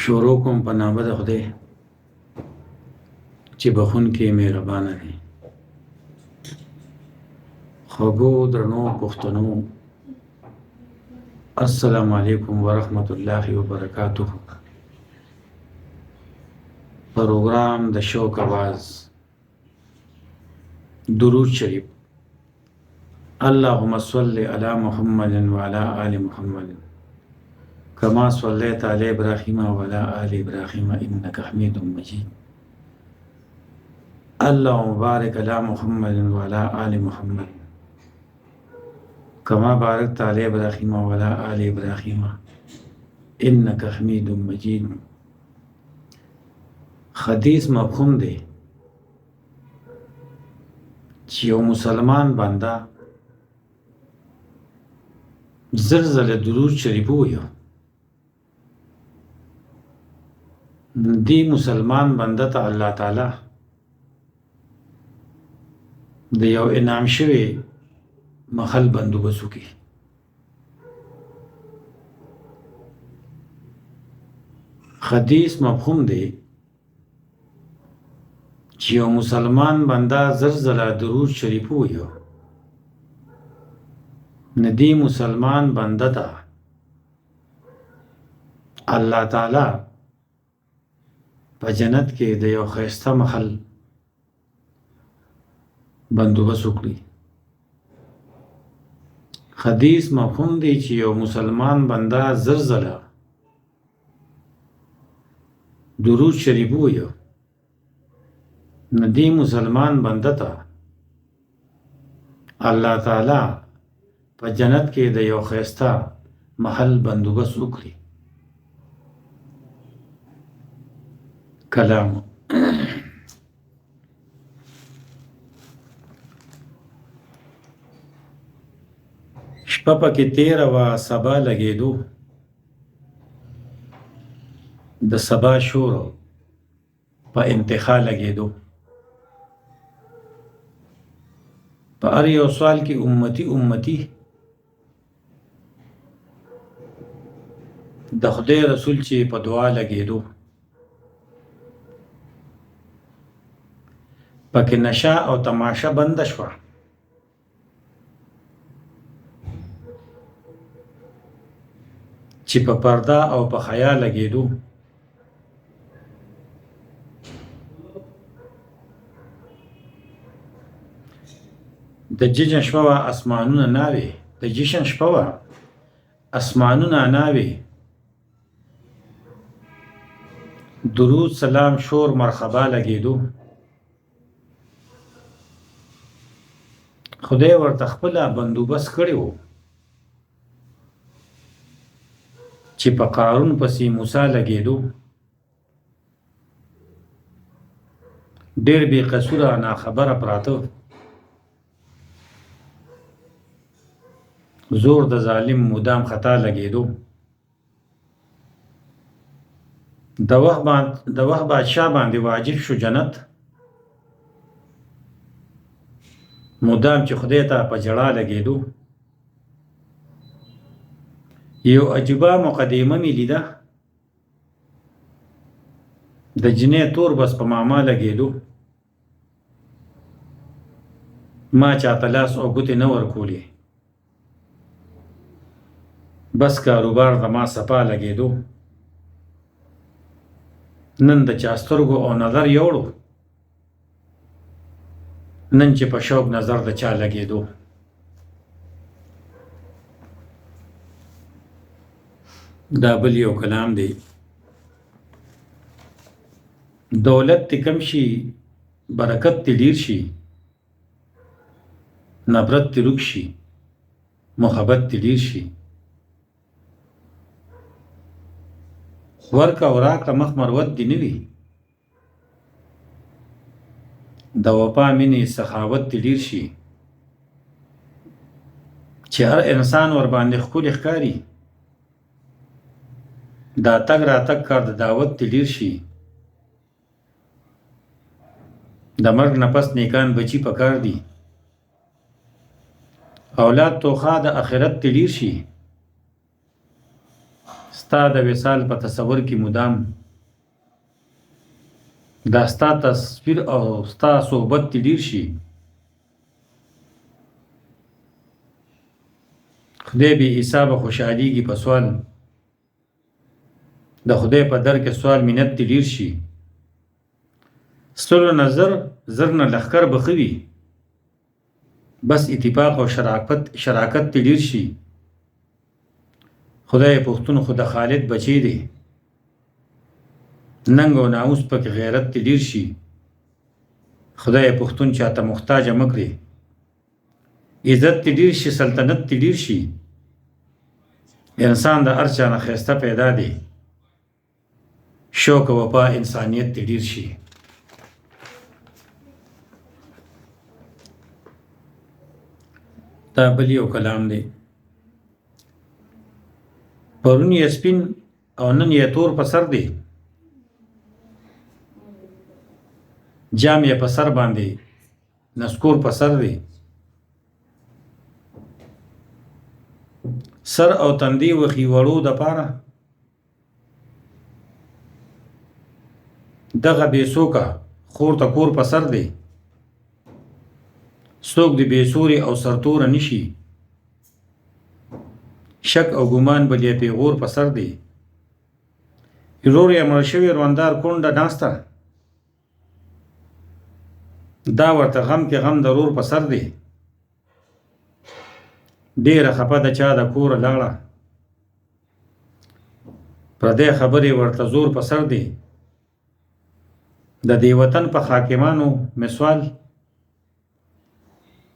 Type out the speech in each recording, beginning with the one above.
شروع کوم په نامه د خدای چې بخونکی مهربانه دی. خوږو درنو پښتنو، السلام علیکم ورحمت الله وبرکاته. پروګرام د شوق आवाज درود شریف. اللهم صل علی محمد وعلى آل محمد كما صليت على إبراهيم وعلى آل إبراهيم إنك حميد مجيد. اللهم بارك على محمد وعلى آل محمد كما باركت على إبراهيم وعلى آل إبراهيم إنك حميد مجيد. حدیث مفهوم دی چې یو مسلمان بنده زلزله درود شریف وایو، دی مسلمان بنده ته الله تعالی د یو انعام شوی محل بندوبست وکړي. حدیث مفهوم دی چې یو مسلمان بنده زلزله درود شریف وایو، ندی مسلمان بنده ته الله تعالی په جنت کې د یو ښایسته محل بندوبست وکړي. حدیث مفهوم دی چې یو مسلمان بنده زلزله درود شریف وایو، ندی مسلمان بنده ته الله تعالی په جنت کې د یو ښایسته محل بندوبست وکړي. کلام شپه پکې تیره وه، سبا لګېدو، د سبا شور په انتخا لګېدو. په هر یو سوال کې امتی امتی د خدای رسول چې په دعا لګېدو. پکې نشه او تماشه بند شوه، چې په پرده او په حیا لګېدو. د جشن شپه وه اسمانونه ناوې، د جشن شپه وه اسمانونه ناوې، درود سلام شور مرحبا لګېدو. خدای ورته خپله بندوبست کړی و چې په قارون پسې موسی لګېدو. ډېر بې قصوره ناخبره پراته، زور د ظالم مدام خطا لګېدو. د وخت بادشاه باندې واجب شو جنت، مدام چې خدای ته په جړا لګېدو. یو عجیبه مقدمه مې لیده، د جنې تور بس په ماما لګېدو. ما چاته لاس او ګوتې نه ورکولې، بس کاروبار د ما سپا لګېدو. نن د چا سترګو او نظر یوړو، نن چې په شوق نظر د چا لګېدو. دا بل یو کلام دی. دولت تی کم شي، برکت تی ډیر شي، نفرت تی رک شي، محبت تی ډیر شي. ورکه او راکړه مخ مروت دی نه وي، د وفا مینې سخاوت تی ډیر شي. چې هر انسان ور باندې ښکلي ښکاري، دا تګ راتګ کار د دعوت تی ډیر شي. د مرګ نه پس نیکان بچي پکار دي، اولاد توخا د اخرت تی ډیر شي. ستا د وصال په تصور کې مدام دا ستا تصویر او ستا صحبت تی ډیر شي. خدای بې حسابه خوشحالیږي په سوال د خدای په در کې سوال منت تی ډیر شي. سترو نظر زر نه لښکر به ښه وي بس اتفاق او شراکت تی ډیر شي. خدای پښتون خو د خالد بچی دی ننګ او ناموس پکې غیرت تی ډیر شي. خدای پښتون چاته محتاج مه کړي عزت تی ډیر شي سلطنت تی ډیر شي. انسان د هر چا نه ښایسته پیدا دی شوق او وفا انسانیت تی ډیر شي. دا بل یو کلام دی. پرون یې سپین او نن یې تور په سر دی جام یې په سر باندې نسکور په سر دی. سر او تندی وخی وړو د پاره دغه بیسوکا خور ته کور په سر دی. څوک د بیسوري او سرتوره نشي شک او ګمان بل یې پیغور په سر دی. ورور یې مړ شوی رواندار کونډه ناسته دا ورته غم کې غم ضرور په سر دی. ډیره خپه د چا د کوره لاړه پردی خبرې ورته زور په سر دی. د دې وطن په حاکمانو مثال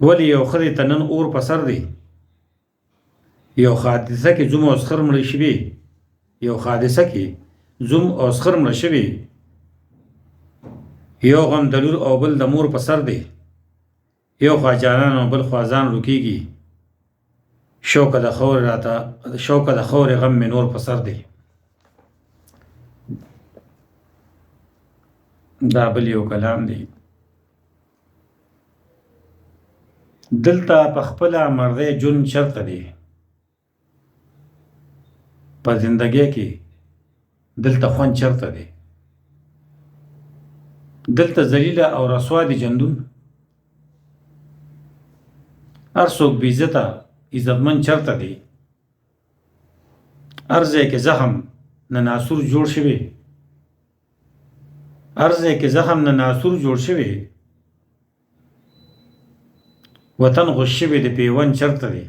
ولی یو خدای ته نن اور په سر دی. یو حادثه کې زوم او سخر مړ شوي یو حادثه کې زوم او سخر مړ شوي یو غم د لور او بل د مور په سر دی. یو خواجانان او بل خوازان رکیږي شوکه د خور راته شوکه د خور غم مې نور په سر دی. دا بل یو کلام دی. دلته په خپله مرده جون چرته دی په زندګۍ کې دلته خوند چرته دی. دلته ذلیله او رسوا دي جندون هر څوک بې عزته عزتمن چرته دی. هر ځای کې زخم نه ناسور جوړ شوی هر ځای کې زخم نه ناسور جوړ شوی وطن غوښ شوی د پیوند چرته دی.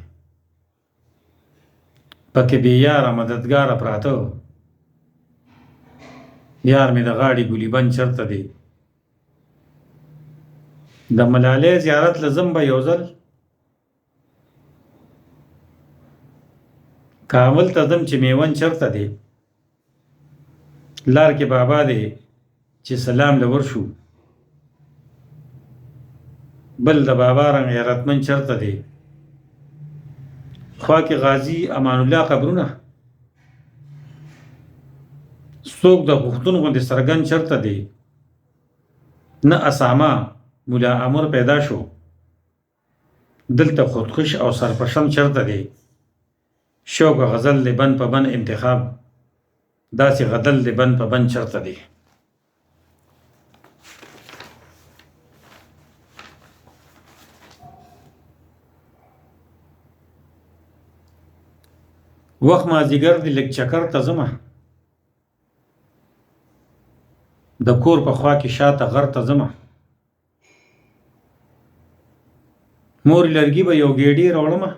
پکې بې یاره مددګاره پراته یار مې د غاړې ګولي بند چرته دی. د ملالۍ زیارت لزم به یو ځل کابل ته ځم چې میوند چرته دی. لار کې بابا دی چې سلام لور شو بل د بابا رنګ غیرتمن چرته دی. خوا کې غازی امان الله قبرونه څوک د پښتون غوندې سرګن چرته دی. نه اسامه مولا امر پیدا شو دلته خودکش او سرپرشم چرته دی. شوق غزل د بن په بن انتخاب داسې غدل د بن په بن چرته دی. وخت مازدیګر دی لږ چکر ته ځمه د کور په خوا کې شاته غر ته ځمه. مور لرګي به یو ګېډۍ راوړمه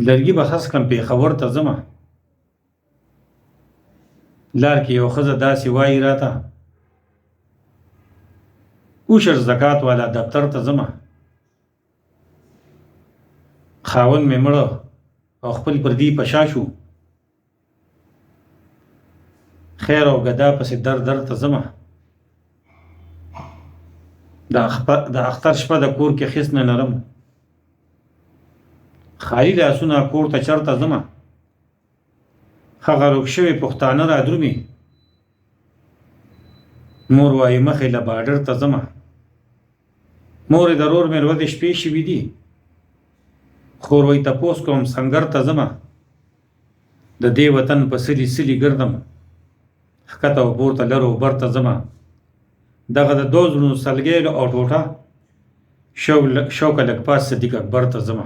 لرګي به خس کړم پېښور ته ځمه. لار کې یو ښځه داسې وایي راته اوشر زکات والا دفتر ته ځمه. خاوند مې مړه او خپل پردي په شا شو خیر او ګدا پسې در در ته ځمه. د اختر شپه د کور کې خیس نه نرم خالي لاسونه کور ته چرته ځمه. هغه روک شوي پښتانه را درومي مور وایي مخې له باډر ته ځمه. مور د رور مې ورځې شپې شوي دي خور وایي تپوس کوم سنګر ته ځمه. د دې وطن په سلی سلی ګرځم ښکته او پورته لر او بر ته ځمه دغه د دوه زړونو سلګۍ او ټوټه شوکه لږ پاس صدیق اکبر ته ځمه